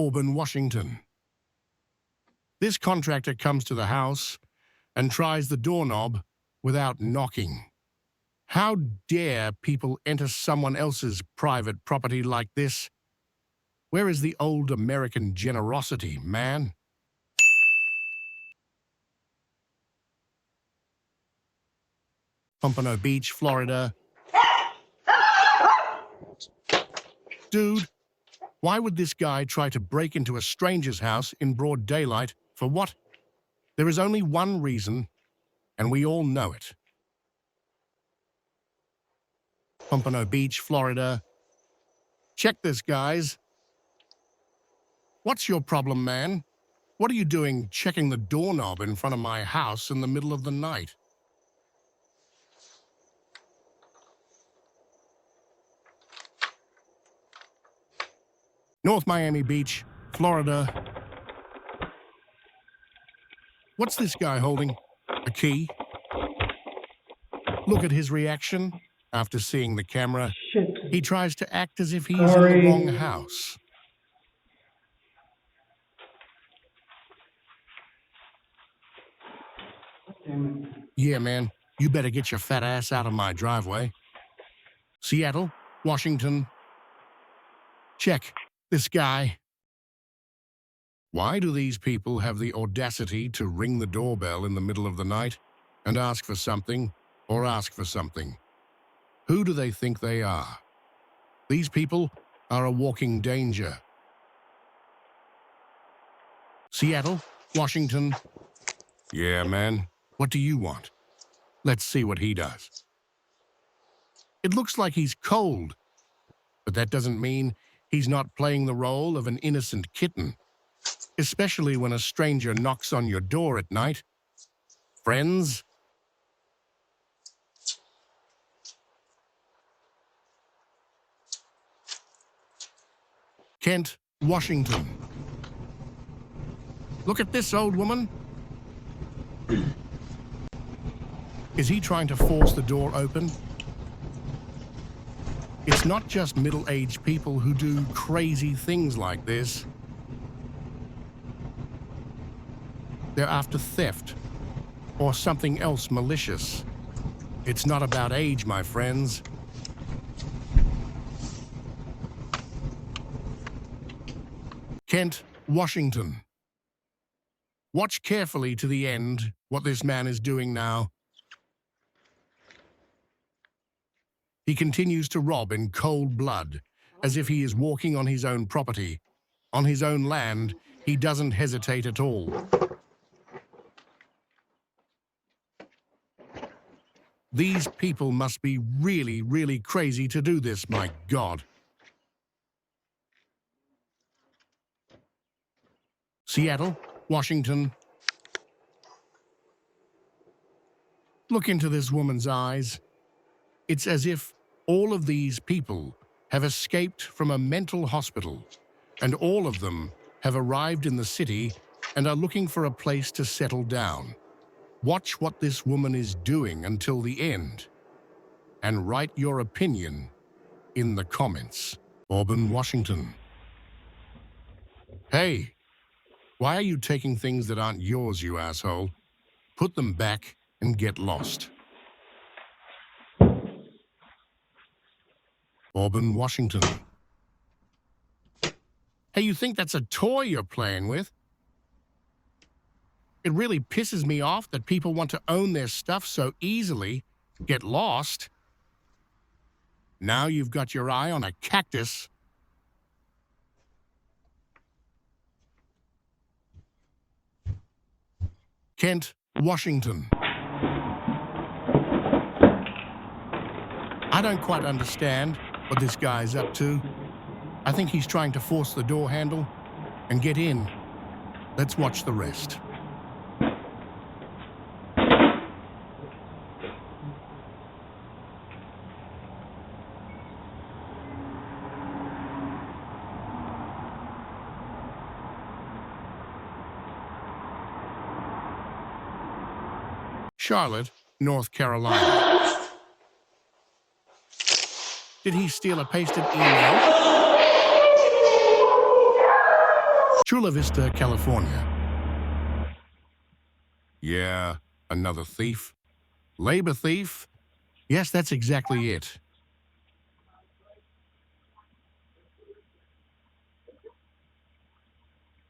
Auburn, Washington. This contractor comes to the house and tries the doorknob without knocking. How dare people enter someone else's private property like this? Where is the old American generosity, man? Pompano Beach, Florida. Dude, why would this guy try to break into a stranger's house in broad daylight? For what? There is only one reason, and we all know it. Pompano Beach, Florida. Check this, guys. What's your problem, man? What are you doing checking the doorknob in front of my house in the middle of the night? North Miami Beach, Florida. What's this guy holding? A key? Look at his reaction after seeing the camera. Shit. He tries to act as if he's in the wrong house. Damn it. Yeah, man, you better get your fat ass out of my driveway. Seattle, Washington. Check this guy. Why do these people have the audacity to ring the doorbell in the middle of the night and ask for something or ask for something? Who do they think they are? These people are a walking danger. Seattle, Washington. Yeah, man. What do you want? Let's see what he does. It looks like he's cold, but that doesn't mean he's not playing the role of an innocent kitten, especially when a stranger knocks on your door at night. Friends? Kent, Washington. Look at this old woman. Is he trying to force the door open? It's not just middle-aged people who do crazy things like this. They're after theft or something else malicious. It's not about age, my friends. Kent, Washington. Watch carefully to the end what this man is doing now. He continues to rob in cold blood, as if he is walking on his own property. On his own land, he doesn't hesitate at all. These people must be really, really crazy to do this, my God. Seattle, Washington. Look into this woman's eyes. It's as if all of these people have escaped from a mental hospital, and all of them have arrived in the city and are looking for a place to settle down. Watch what this woman is doing until the end, and write your opinion in the comments. Auburn, Washington. Hey, why are you taking things that aren't yours, you asshole? Put them back and get lost. Auburn, Washington. Hey, you think that's a toy you're playing with? It really pisses me off that people want to own their stuff so easily, get lost. Now you've got your eye on a cactus. Kent, Washington. I don't quite understand what this guy's up to. I think he's trying to force the door handle and get in. Let's watch the rest. Charlotte, North Carolina. Did he steal a pasted email? Chula Vista, California. Yeah, another thief. Labor thief? Yes, that's exactly it.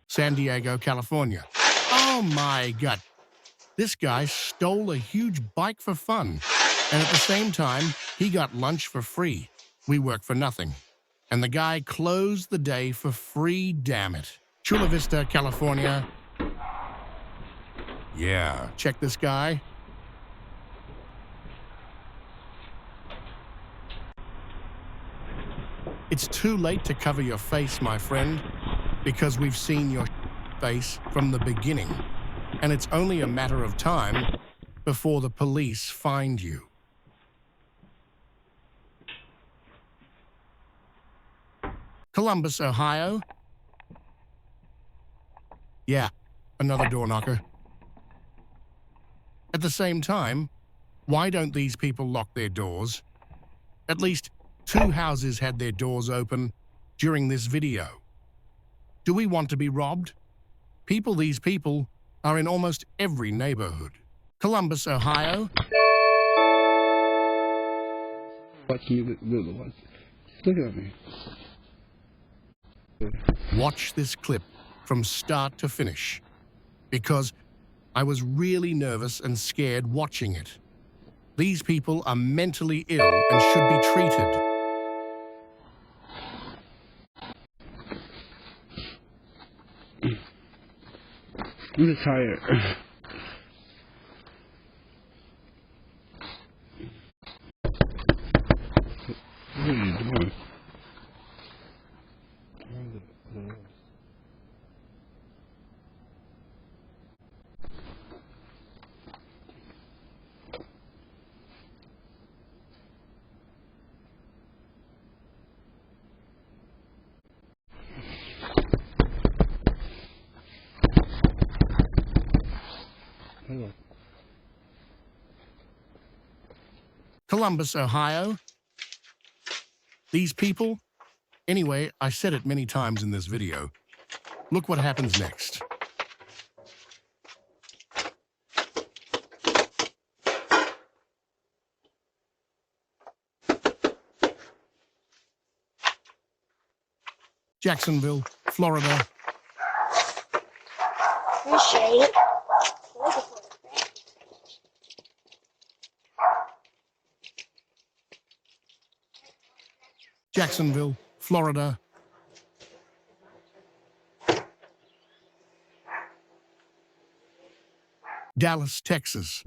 San Diego, California. Oh my God. This guy stole a huge bike for fun. And at the same time, he got lunch for free. We work for nothing. And the guy closed the day for free, damn it. Chula Vista, California. Yeah, check this guy. It's too late to cover your face, my friend, because we've seen your face from the beginning. And it's only a matter of time before the police find you. Columbus, Ohio. Yeah, another door knocker. At the same time, why don't these people lock their doors? At least 2 houses had their doors open during this video. Do we want to be robbed? These people are in almost every neighborhood. Columbus, Ohio. Watch me, look at me. Watch this clip from start to finish, because I was really nervous and scared watching it. These people are mentally ill and should be treated. I'm just tired. What are you doing? Columbus, Ohio. These people? Anyway, I said it many times in this video. Look what happens next. Jacksonville, Florida. Appreciate it. Jacksonville, Florida. Dallas, Texas.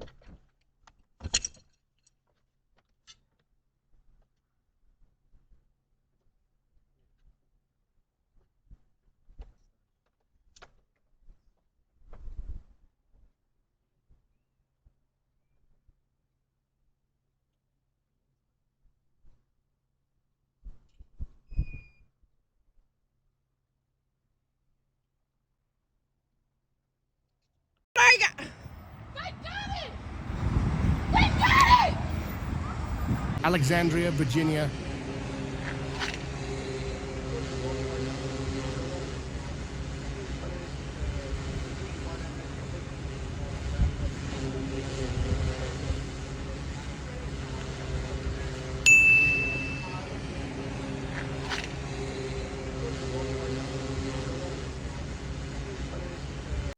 Alexandria, Virginia.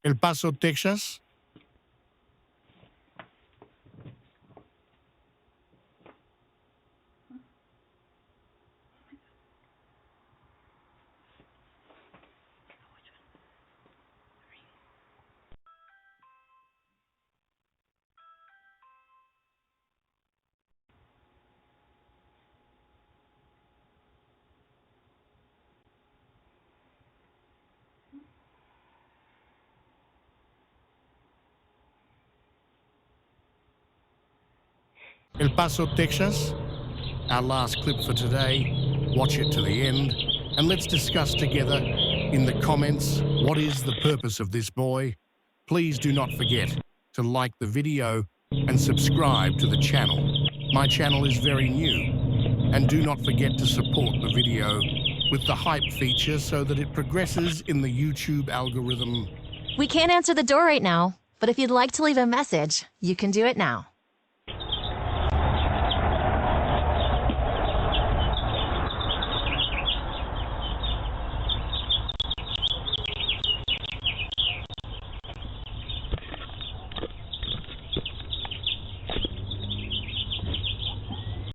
El Paso, Texas. El Paso, Texas. Our last clip for today. Watch it to the end, and let's discuss together in the comments what is the purpose of this boy. Please do not forget to like the video and subscribe to the channel. My channel is very new, and do not forget to support the video with the hype feature so that it progresses in the YouTube algorithm. We can't answer the door right now, but if you'd like to leave a message, you can do it now.